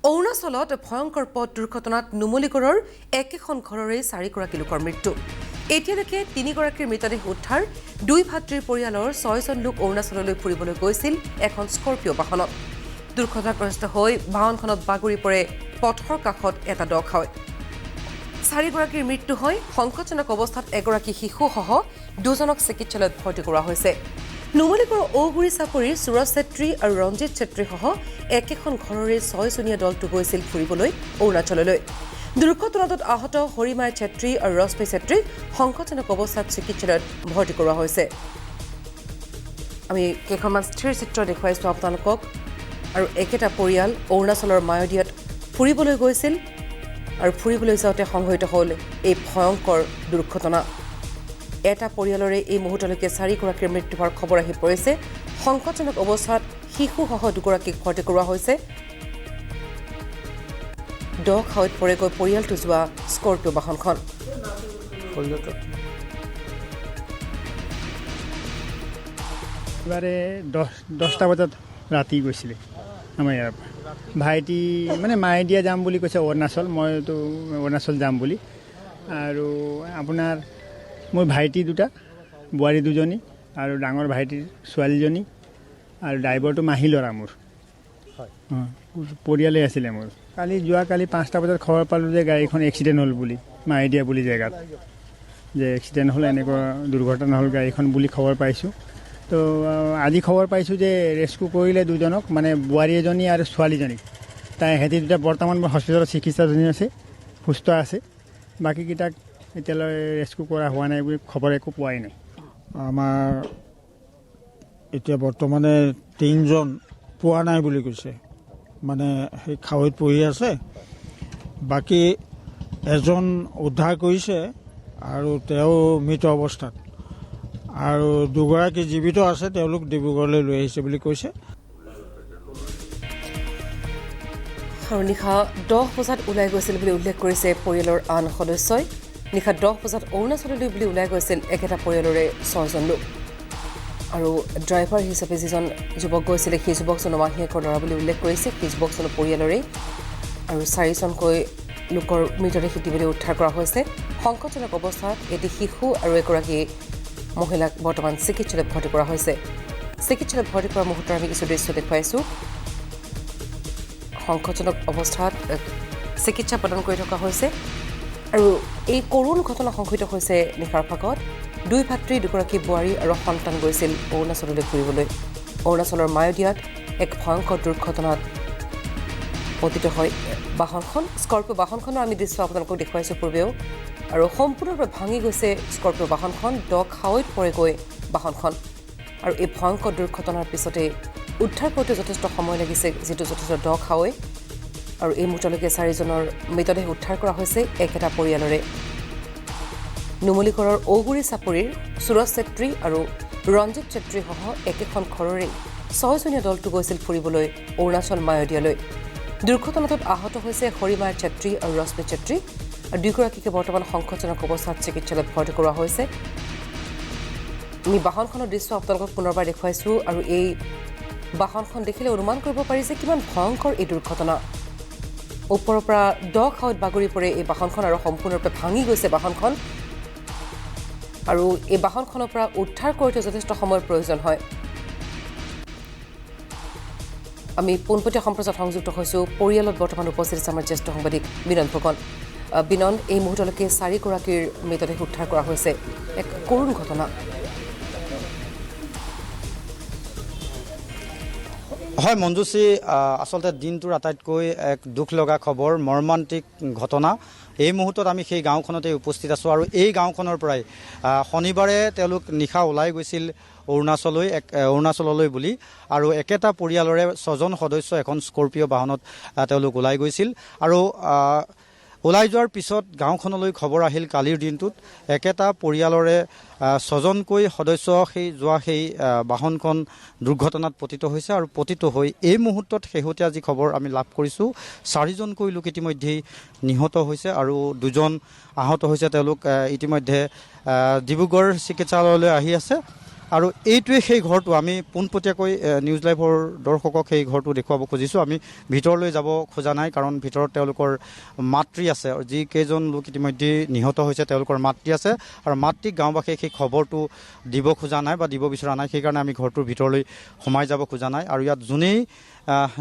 অৰুণাচলত ভয়ংকৰ পথ দুৰ্ঘটনাত নুমলীগড়ৰ একেখন ঘৰৰে 4গৰাকী লোকৰ মৃত্যু। এতিয়ালৈকে 3গৰাকীৰ মৃতদেহ উদ্ধাৰ। 2 ভাতৃৰ পৰিয়ালৰ 6জন লোক অৰুণাচললৈ ফুৰিবলৈ গৈছিল এখন স্কৰ্পিঅ' বাহনত। দুৰ্ঘটনাগ্ৰস্ত হৈ বাহনখনত বাগৰি পৰে পথৰ কাষত এটা দ খাৱৈ। 4গৰাকীৰ মৃত্যু হয়। সংকটজনক অৱস্থাত এগৰাকী শিশুসহ 2জনক চিকিৎসালয়ত ভৰ্তি কৰোৱা হৈছে। নুমলীগড়ৰ ঔগুৰি চাপৰিৰ সুৰজ ছেত্ৰী আৰু ৰঞ্জিত ছেত্ৰীসহ একেখন ঘৰৰে 6জনীয়া দলটো গৈছিল ফুৰিবলৈ অৰুণাচললৈ। দুৰ্ঘটনাটোত আহত হৰিমাই ছেত্ৰী আৰু ৰশ্মি ছেত্ৰীক সংকটজনক অৱস্থাত চিকিৎসালয়ত ভৰ্তি কৰোৱা হৈছে। আমি কেইখনমান স্থিৰ চিত্ৰ দেখুৱাইছোঁ আপোনালোকক। আৰু একেটা পৰিয়াল অৰুণাচলৰ মায়দিয়াত ফুৰিবলৈ গৈছিল আৰু ফুৰিবলৈ যাওঁতে সংঘটিত হ'ল এই ভয়ংকৰ দুৰ্ঘটনা। এটা পৰিয়ালৰে এই মুহূৰ্তলৈকে 4গৰাকীৰ মৃত্যু হোৱাৰ খবৰ আহি পৰিছে। সংকটজনক অৱস্থাত শিশুসহ 2গৰাকীক ভৰ্তি কৰোৱা হৈছে। দ খাৱৈত পৰেগৈ পৰিয়ালটো যোৱা স্কৰ্পিঅ' বাহনখন। এবাৰে 10টা বজাত ৰাতি গৈছিলে আমাৰ ইয়াৰ পৰা। ভাইটি মানে মায়দিয়া যাম বুলি কৈছে অৰুণাচল, মইতো অৰুণাচল যাম বুলি। আৰু আপোনাৰ মোৰ ভাইটি 2টা, বোৱাৰী 2জনী আৰু ডাঙৰ ভাইটিৰ ছোৱালীজনী আৰু ড্ৰাইভাৰটো মাহী ল'ৰা মোৰ। পৰিয়ালেই আছিলে মোৰ। যোৱাকালি 5টা বজাত খবৰ পালোঁ যে গাড়ীখন এক্সিডেণ্ট হ'ল বুলি, মায়দিয়া বুলি জেগাত যে এক্সিডেণ্ট হ'ল, এনেকুৱা দুৰ্ঘটনা হ'ল গাড়ীখন বুলি খবৰ পাইছোঁ। তো আজি খবৰ পাইছোঁ যে ৰেস্কিউ কৰিলে 2জনক, মানে বোৱাৰী এজনী আৰু ছোৱালীজনী। সিহঁতি 2টা বৰ্তমান হস্পিটেলত চিকিৎসাধীন আছে, সুস্থ আছে। বাকীকেইটাক এতিয়ালৈ ৰেস্কিউ কৰা হোৱা নাই বুলি খবৰ একো পোৱাই নাই। আমাৰ এতিয়া বৰ্তমানে 3জন পোৱা নাই বুলি কৈছে, মানে সেই খাৱৈত পৰি আছে। বাকী এজন উদ্ধাৰ কৰিছে আৰু তেওঁ মৃত অৱস্থাত, আৰু 2গৰাকী জীৱিত আছে, তেওঁলোক ডিব্ৰুগড়লৈ লৈ আহিছে বুলি কৈছে। আৰু নিশা 10 বজাত ওলাই গৈছিল বুলি উল্লেখ কৰিছে পৰিয়ালৰ আন সদস্যই। নিশা 10 বজাত অৰুণাচললৈ বুলি ওলাই গৈছিল একেটা পৰিয়ালৰে 6জন লোক। আৰু ড্ৰাইভাৰ হিচাপে যিজন যুৱক গৈছিলে সেই যুৱকজনৰ মাহীয়েকৰ ল'ৰা বুলি উল্লেখ কৰিছে। সেই যুৱকজনৰ পৰিয়ালৰে আৰু 4জনকৈ লোকৰ মৃতদেহ ইতিমধ্যে উদ্ধাৰ কৰা হৈছে। সংকটজনক অৱস্থাত এটি শিশু আৰু এগৰাকী মহিলাক বৰ্তমান চিকিৎসালয়ত ভৰ্তি কৰা হৈছে। চিকিৎসালয়ত ভৰ্তি কৰাৰ মুহূৰ্তৰ আমি কিছু দৃশ্য দেখুৱাইছোঁ। সংকটজনক অৱস্থাত চিকিৎসা প্ৰদান কৰি থকা হৈছে। আৰু এই কৰুণ ঘটনা সংঘটিত হৈছে নিশাৰ ভাগত। 2 ভাতৃ, 2গৰাকী বোৱাৰী আৰু সন্তান গৈছিল অৰুণাচললৈ ফুৰিবলৈ। অৰুণাচলৰ মায়দিয়াত এক ভয়ংকৰ দুৰ্ঘটনাত পতিত হয় বাহনখন। স্কৰ্পিঅ' বাহনখনৰ আমি দৃশ্য আপোনালোকক দেখুৱাইছোঁ পূৰ্বেও। আৰু সম্পূৰ্ণৰূপে ভাঙি গৈছে স্কৰ্পিঅ' বাহনখন। দ খাৱৈত পৰেগৈ বাহনখন। আৰু এই ভয়ংকৰ দুৰ্ঘটনাৰ পিছতে উদ্ধাৰ কৰোঁতে যথেষ্ট সময় লাগিছে, যিটো যথেষ্ট দ খাৱৈ। আৰু এই মুহূৰ্তলৈকে 4জনৰ মৃতদেহ উদ্ধাৰ কৰা হৈছে একেটা পৰিয়ালৰে। নুমলীগড়ৰ ঔগুৰি চাপৰিৰ সুৰজ ছেত্ৰী আৰু ৰঞ্জিত ছেত্ৰীসহ একেখন ঘৰৰে 6জনীয়া দলটো গৈছিল ফুৰিবলৈ অৰুণাচল মায়দিয়ালৈ। দুৰ্ঘটনাটোত আহত হৈছে হৰিমাই ছেত্ৰী আৰু ৰশ্মি ছেত্ৰী। আৰু 2গৰাকীকে বৰ্তমান সংকটজনক অৱস্থাত চিকিৎসালয়ত ভৰ্তি কৰোৱা হৈছে। আমি বাহনখনৰ দৃশ্য আপোনালোকক পুনৰবাৰ দেখুৱাইছোঁ। আৰু এই বাহনখন দেখিলে অনুমান কৰিব পাৰি যে কিমান ভয়ংকৰ এই দুৰ্ঘটনা। ওপৰৰ পৰা দ খাৱৈত বাগৰি পৰে এই বাহনখন আৰু সম্পূৰ্ণৰূপে ভাঙি গৈছে বাহনখন। আৰু এই বাহনখনৰ পৰা উদ্ধাৰ কৰোঁতে যথেষ্ট সময়ৰ প্ৰয়োজন হয়। আমি পোনপটীয়া সম্প্ৰচাৰত সংযুক্ত হৈছোঁ। পৰিয়ালত বৰ্তমান উপস্থিত আছে আমাৰ জ্যেষ্ঠ সাংবাদিক বিনন ফুকন। বিনন, এই মুহূৰ্তলৈকে 4গৰাকীৰ মৃতদেহ উদ্ধাৰ কৰা হৈছে। এক কৰুণ ঘটনা। হয় মঞ্জুশ্ৰী, আচলতে দিনটোৰ আটাইতকৈ এক দুখ লগা খবৰ, মৰ্মান্তিক ঘটনা। এই মুহূৰ্তত আমি সেই গাঁওখনতে উপস্থিত আছোঁ। আৰু এই গাঁওখনৰ পৰাই শনিবাৰে তেওঁলোক নিশা ওলাই গৈছিল অৰুণাচললৈ বুলি। আৰু একেটা পৰিয়ালৰে 6জন সদস্য এখন স্কৰ্পিঅ' বাহনত তেওঁলোক ওলাই গৈছিল। আৰু ওলাই যোৱাৰ পিছত গাঁওখনলৈ খবৰ আহিল কালিৰ দিনটোত একেটা পৰিয়ালৰে 6জনকৈ সদস্য সেই বাহনখন দুৰ্ঘটনাত পতিত হৈছে। আৰু পতিত হৈ এই মুহূৰ্তত শেহতীয়া যি খবৰ আমি লাভ কৰিছোঁ, 4জনকৈ লোক ইতিমধ্যেই নিহত হৈছে আৰু 2জন আহত হৈছে। তেওঁলোক ইতিমধ্যে ডিব্ৰুগড় চিকিৎসালয়লৈ আহি আছে। আৰু এইটোৱে সেই ঘৰটো আমি পোনপটীয়াকৈ নিউজ লাইভৰ দৰ্শকক সেই ঘৰটো দেখুৱাব খুজিছোঁ। আমি ভিতৰলৈ যাব খোজা নাই, কাৰণ ভিতৰত তেওঁলোকৰ মাতৃ আছে, যিকেইজন লোক ইতিমধ্যে নিহত হৈছে তেওঁলোকৰ মাতৃ আছে, আৰু মাতৃক গাঁওবাসীয়ে সেই খবৰটো দিব খোজা নাই বা দিব বিচৰা নাই। সেইকাৰণে আমি ঘৰটোৰ ভিতৰলৈ সোমাই যাব খোজা নাই। আৰু ইয়াত যোনেই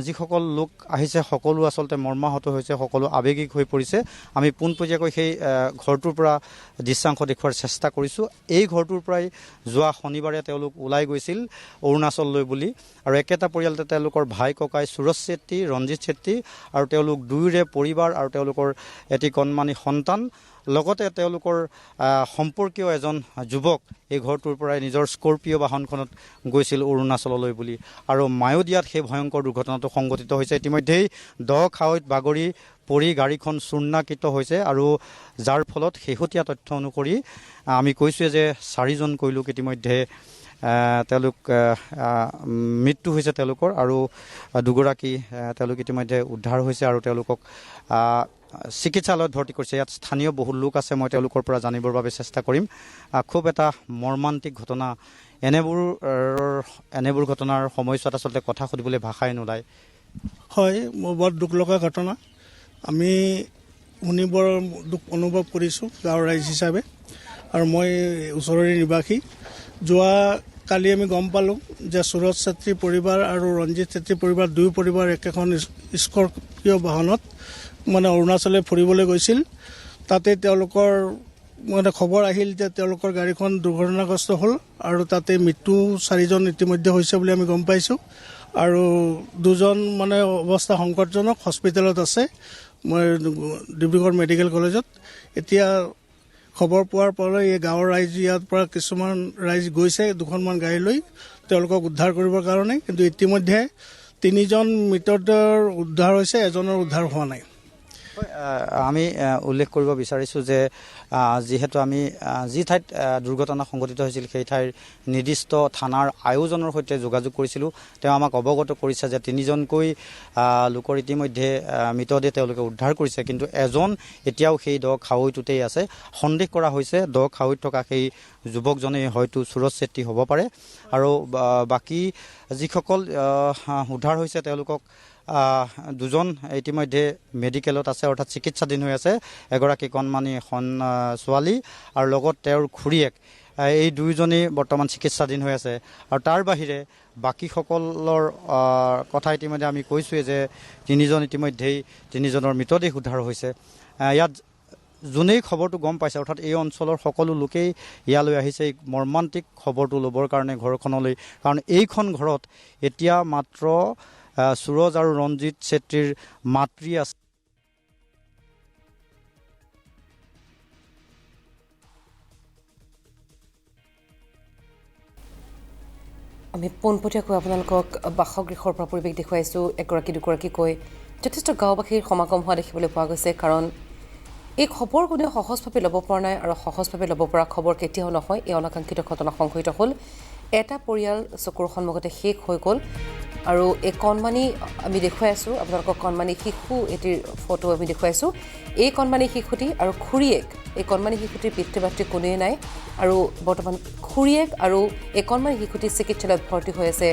যিসকল লোক আহিছে সকলো আচলতে মৰ্মাহত হৈছে, সকলো আৱেগিক হৈ পৰিছে। আমি পোনপটীয়াকৈ সেই ঘৰটোৰ পৰা দৃশ্যাংশ দেখুওৱাৰ চেষ্টা কৰিছোঁ। এই ঘৰটোৰ পৰাই যোৱা শনিবাৰে তেওঁলোক ওলাই গৈছিল অৰুণাচললৈ বুলি, আৰু একেটা পৰিয়ালতে তেওঁলোকৰ ভাই ককাই সুৰজ চেত্ৰী, ৰঞ্জিত চেত্ৰী, আৰু তেওঁলোক দুয়োৰে পৰিবাৰ আৰু তেওঁলোকৰ এটি কণমানি সন্তান, লগতে তেওঁলোকৰ সম্পৰ্কীয় এজন যুৱক এই ঘৰটোৰ পৰাই নিজৰ স্কৰ্পিঅ' বাহনখনত গৈছিল অৰুণাচললৈ বুলি। আৰু মায়'দিয়াত সেই ভয়ংকৰ দুৰ্ঘটনাটো সংঘটিত হৈছে। ইতিমধ্যেই খাৱৈত বাগৰি পৰি গাড়ীখন চূৰ্ণাকৃত হৈছে, আৰু যাৰ ফলত শেহতীয়া তথ্য অনুসৰি আমি কৈছোঁৱে যে 4জনকৈ লোক ইতিমধ্যে তেওঁলোক মৃত্যু হৈছে তেওঁলোকৰ, আৰু দুগৰাকী তেওঁলোক ইতিমধ্যে উদ্ধাৰ হৈছে আৰু তেওঁলোকক চিকিৎসালয়ত ভৰ্তি কৰিছে। ইয়াত স্থানীয় বহু লোক আছে, মই তেওঁলোকৰ পৰা জানিবৰ বাবে চেষ্টা কৰিম। খুব এটা মৰ্মান্তিক ঘটনা। এনেবোৰ ঘটনাৰ সময়ছোৱাত আচলতে কথা সুধিবলৈ ভাষাই নোলায়। হয়, মোৰ বৰ দুখ লগা ঘটনা। আমি শুনি বৰ দুখ অনুভৱ কৰিছোঁ গাঁৱৰ ৰাইজ হিচাপে, আৰু মই ওচৰৰে নিবাসী। যোৱা কালি আমি গম পালোঁ যে সুৰজ চেত্ৰী পৰিবাৰ আৰু ৰঞ্জিত চেত্ৰী পৰিবাৰ, দুয়ো পৰিবাৰ একেখন স্কৰ্পিঅ' বাহনত অৰুণাচললৈ ফুৰিবলৈ গৈছিল। তাতে তেওঁলোকৰ খবৰ আহিল যে তেওঁলোকৰ গাড়ীখন দুৰ্ঘটনাগ্ৰস্ত হ'ল, আৰু তাতে মৃত্যু 4জন ইতিমধ্যে হৈছে বুলি আমি গম পাইছোঁ, আৰু 2জন অৱস্থা সংকটজনক, হস্পিটেলত আছে মই ডিব্ৰুগড় মেডিকেল কলেজত। এতিয়া খবৰ পোৱাৰ পৰাই এই গাঁৱৰ ৰাইজ, ইয়াৰ পৰা কিছুমান ৰাইজ গৈছে 2খনমান গাড়ী লৈ তেওঁলোকক উদ্ধাৰ কৰিবৰ কাৰণে, কিন্তু ইতিমধ্যে 3জন মৃতদেহ উদ্ধাৰ হৈছে, এজনৰ উদ্ধাৰ হোৱা নাই। আমি উল্লেখ কৰিব বিচাৰিছোঁ যে যিহেতু আমি যি ঠাইত দুৰ্ঘটনা সংঘটিত হৈছিল সেই ঠাইৰ নিৰ্দিষ্ট থানাৰ আয়োজনৰ সৈতে যোগাযোগ কৰিছিলোঁ। তেওঁ আমাক অৱগত কৰিছে যে 3জনকৈ লোকৰ ইতিমধ্যে মৃতদেহ তেওঁলোকে উদ্ধাৰ কৰিছে, কিন্তু এজন এতিয়াও সেই খাৱৈটোতেই আছে। সন্দেহ কৰা হৈছে খাৱৈত থকা সেই যুৱকজনেই হয়তো সুৰজ চেত্ৰী হ'ব পাৰে, আৰু বাকী যিসকল উদ্ধাৰ হৈছে তেওঁলোকক 2জন ইতিমধ্যে মেডিকেলত আছে, অৰ্থাৎ চিকিৎসাধীন হৈ আছে। এগৰাকী কণমানি এখন ছোৱালী আৰু লগত তেওঁৰ খুৰীয়েক, এই 2জনেই বৰ্তমান চিকিৎসাধীন হৈ আছে। আৰু তাৰ বাহিৰে বাকীসকলৰ কথা ইতিমধ্যে আমি কৈছোঁৱেই যে 3জন ইতিমধ্যেই 3জনৰ মৃতদেহ উদ্ধাৰ হৈছে। ইয়াত যোনেই খবৰটো গম পাইছে, অৰ্থাৎ এই অঞ্চলৰ সকলো লোকেই ইয়ালৈ আহিছে এই মৰ্মান্তিক খবৰটো ল'বৰ কাৰণে ঘৰখনলৈ, কাৰণ এইখন ঘৰত এতিয়া মাত্ৰ সুৰজ আৰু ৰঞ্জিত চেত্ৰীৰ মাতৃ আছে। আমি পোনপটীয়াকৈ আপোনালোকক বাসগৃহৰ পৰা পৰিৱেশ দেখুৱাইছোঁ। এগৰাকী দুগৰাকীকৈ যথেষ্ট গাঁওবাসীৰ সমাগম হোৱা দেখিবলৈ পোৱা গৈছে, কাৰণ এই খবৰ কোনেও সহজভাৱে ল'ব পৰা নাই, আৰু সহজভাৱে ল'ব পৰা খবৰ কেতিয়াও নহয়। এই অনাকাংক্ষিত ঘটনা সংঘটিত হ'ল, এটা পৰিয়াল চকুৰ সন্মুখতে শেষ হৈ গ'ল, আৰু এই কণমানি আমি দেখুৱাই আছোঁ আপোনালোকক, কণমানি শিশু এটিৰ ফটো আমি দেখুৱাইছোঁ। এই কণমানি শিশুটি আৰু খুৰীয়েক, এই কণমানি শিশুটিৰ পিতৃ মাতৃ কোনোৱেই নাই, আৰু বৰ্তমান খুৰীয়েক আৰু এই কণমানি শিশুটি চিকিৎসালয়ত ভৰ্তি হৈ আছে,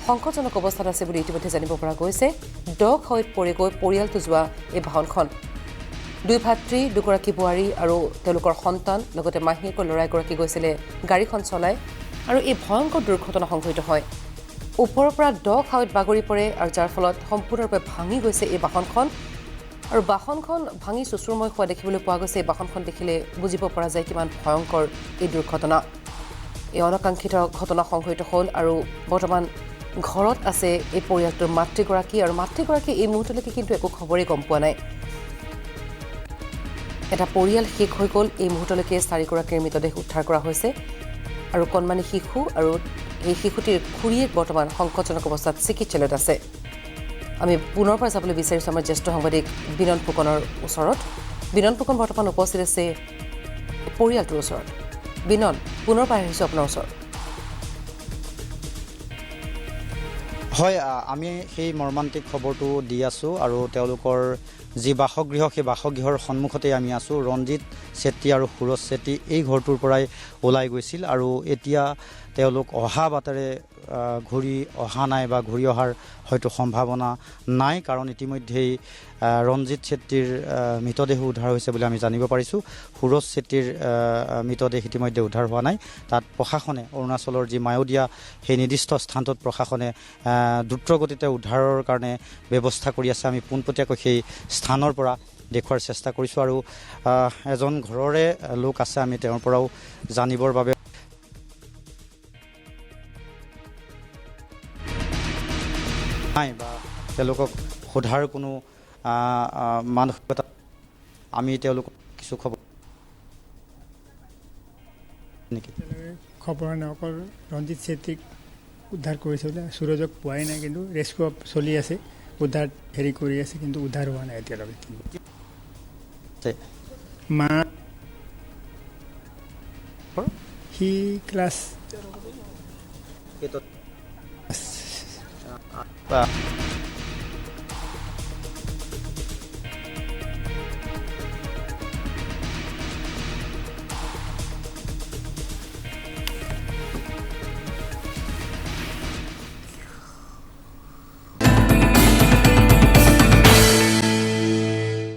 সংকটজনক অৱস্থাত আছে বুলি ইতিমধ্যে জানিব পৰা গৈছে। খাৱৈত পৰি গৈ পৰিয়ালটো যোৱা এই বাহনখন 2 ভাতৃ, 2গৰাকী বোৱাৰী আৰু তেওঁলোকৰ সন্তান, লগতে মাহীয়েকৰ ল'ৰা এগৰাকী গৈছিলে গাড়ীখন চলাই, আৰু এই ভয়ংকৰ দুৰ্ঘটনা সংঘটিত হয়। ওপৰৰ পৰা খাৱৈত বাগৰি পৰে, আৰু যাৰ ফলত সম্পূৰ্ণৰূপে ভাঙি গৈছে এই বাহনখন, আৰু বাহনখন ভাঙি চুচুৰময় হোৱা দেখিবলৈ পোৱা গৈছে। এই বাহনখন দেখিলে বুজিব পৰা যায় কিমান ভয়ংকৰ এই দুৰ্ঘটনা। এই অনাকাংক্ষিত ঘটনা সংঘটিত হ'ল, আৰু বৰ্তমান ঘৰত আছে এই পৰিয়ালটোৰ মাতৃগৰাকী, আৰু মাতৃগৰাকী এই মুহূৰ্তলৈকে কিন্তু একো খবৰেই গম পোৱা নাই। এটা পৰিয়াল শেষ হৈ গ'ল। এই মুহূৰ্তলৈকে 4গৰাকীৰ মৃতদেহ উদ্ধাৰ কৰা হৈছে, আৰু কণমানি শিশু আৰু এই শিশুটিৰ খুৰীয়েক বৰ্তমান সংকটজনক অৱস্থাত চিকিৎসালয়ত আছে। আমি পুনৰ পৰা যাবলৈ বিচাৰিছোঁ আমাৰ জ্যেষ্ঠ সাংবাদিক বিনন ফুকনৰ ওচৰত। বিনন ফুকন বৰ্তমান উপস্থিত আছে পৰিয়ালটোৰ ওচৰত। বিনন, পুনৰ পৰা আহিছোঁ আপোনাৰ ওচৰত। হয়, আমি সেই মৰ্মান্তিক খবৰটো দি আছোঁ, আৰু তেওঁলোকৰ যি বাসগৃহ সেই বাসগৃহৰ সন্মুখতেই আমি আছোঁ। ৰঞ্জিত চেত্ৰী আৰু সুৰজ চেত্ৰী এই ঘৰটোৰ পৰাই ওলাই গৈছিল, আৰু এতিয়া তেওঁলোক অহা বাটেৰে ঘূৰি অহা নাই বা ঘূৰি অহাৰ হয়তো সম্ভাৱনা নাই, কাৰণ ইতিমধ্যেই ৰঞ্জিত চেত্ৰীৰ মৃতদেহ উদ্ধাৰ হৈছে বুলি আমি জানিব পাৰিছোঁ। সুৰজ চেত্ৰীৰ মৃতদেহ ইতিমধ্যে উদ্ধাৰ হোৱা নাই। তাত প্ৰশাসনে অৰুণাচলৰ যি মায়'দিয়া সেই নিৰ্দিষ্ট স্থানটোত প্ৰশাসনে দ্ৰুতগতিতে উদ্ধাৰৰ কাৰণে ব্যৱস্থা কৰি আছে। আমি পোনপটীয়াকৈ সেই স্থানৰ পৰা দেখুৱাৰ চেষ্টা কৰিছোঁ আৰু এজন ঘৰৰে লোক আছে, আমি তেওঁৰ পৰাও জানিবৰ বাবে নাই বা তেওঁলোকক সোধাৰ কোনো মানসিকতা আমি তেওঁলোকক কিছু খবৰ নেকি? খবৰ নাই, অকল ৰঞ্জিত চেত্ৰীক উদ্ধাৰ কৰিছে বোলে, সুৰজক পোৱাই নাই, কিন্তু ৰেস্কিউ চলি আছে, উদ্ধাৰ কৰি আছে, কিন্তু উদ্ধাৰ হোৱা নাই এতিয়ালৈকে। মা সি ক্লাছ